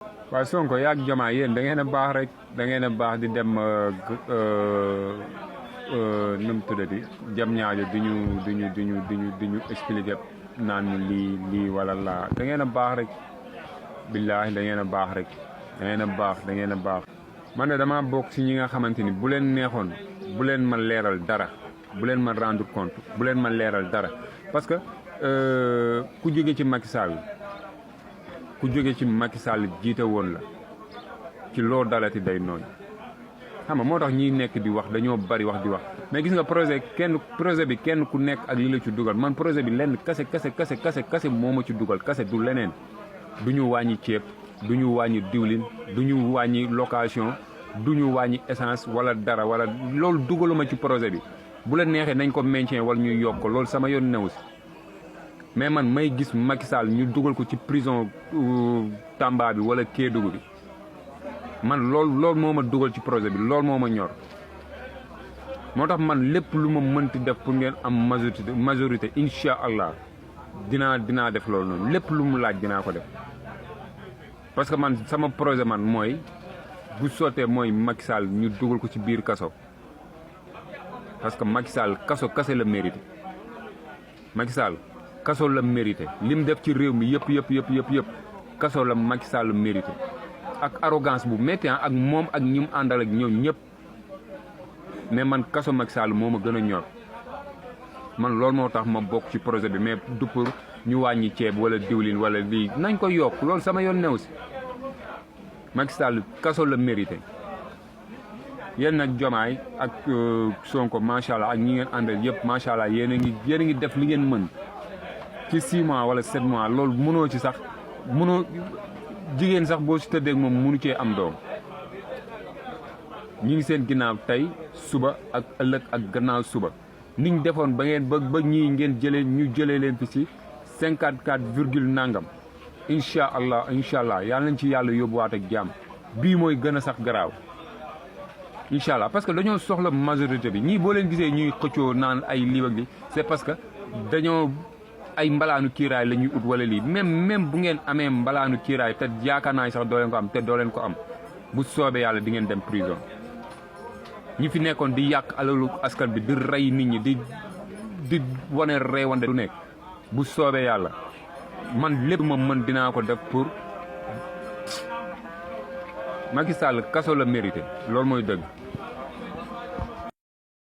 waaye Sonko yaag Diomaye yéen da ngeen a baax rek da ngeen a baax di dem nu mu tuddati jam ñaajo di ñu expliquer naan ñu lii wala laa da ngeen a baax rek billaahi da ngeen a baax rek da ngeen a baax man de dama bokk ci ñi nga xamante ni bu leen neexoon bu leen ma leeral dara bu leen ma rendre compte bu leen ma leeral dara parce que ku jóge ci Macky Sall jiite woon la ci loo dalati day nooy xam nga moo tax ñiy nekk di wax dañoo bari wax di wax mais gis nga projet bi kenn ku nekk ak li la ci dugal man projet bi lenn kase moo ma ci dugal kase du leneen du ñu wàññi ceeb du ñu wàññi diwlin du ñu wàññi location du ñu wàññi essence wala dara wala loolu dugaluma ci projet bi bu la neexee nañ ko maintien wala ñuy yokk ko loolu sama yoon new si mais man may gis Macky Sall ñu dugal ko ci prison Tamba bi wala Kédougou bi man loolu moo ma dugal ci projet bi loolu moo ma ñor moo tax man lépp lu ma mënti def pour ngeen am majorité incha allah dinaa def loolu noonu lépp lu mu laaj dinaa ko def parce que man sama projet man mooy bu sottee mooy Macky Sall ñu dugal ko ci biir kaso parce que Macky Sall kaso kase la mérité Macky Sall kaso la mérité lim def ci réew mi yëpp kaso la Macky Sall mérité ak arrogance bu métti ak moom ak ñi mu àndal ak ñoom ñëpp mais man kaso Macky Sall moo ma gën a ñor man loolu moo tax ma bokk ci projet bi mais du pour ñu wàññi ceeb wala diwlin wala lii nañ ko yokk loolu sama yoon new si Macky Sall kaso la mérité yéen nag Diomaye ak Sonko macha allah ak ñi ngeen àndal yëpp macha allah yéen a ngi def li ngeen mën ci 6 mois wala 7 mois loolu mënoo ci sax mënoo jigéen sax boo ci tëddee ak moom mënu cee am doom ñi ngi seen ginnaaw tey suba ak ëllëg ak gannaaw suba niñ defoon ba ñii ngeen jëlee leen fi ci 54 virgule nangam incha allah yàlla nañ ci yàlla yóbbuwaat ak jàmm bii mooy gën a sax garaaw incha allah parce que dañoo soxla majorité bi ñii boo leen gisee ñuy xëccoo naan ay lii ak li c'est parce que dañoo ay mbalaanu kiiraay la ñuy ut wala lii même bu ngeen amee mbalaanu kiiraay te yaakaar naa sax doo leen ko am te doo leen ko am bu soobee yàlla di ngeen dem prison ñi fi nekkoon di yàq alalu askan bi di rey nit ñi di wane reewande du nekk bu soobee yàlla man lépp ma mën dinaa ko def pour Macky Sall kaso la mérité loolu mooy dëgg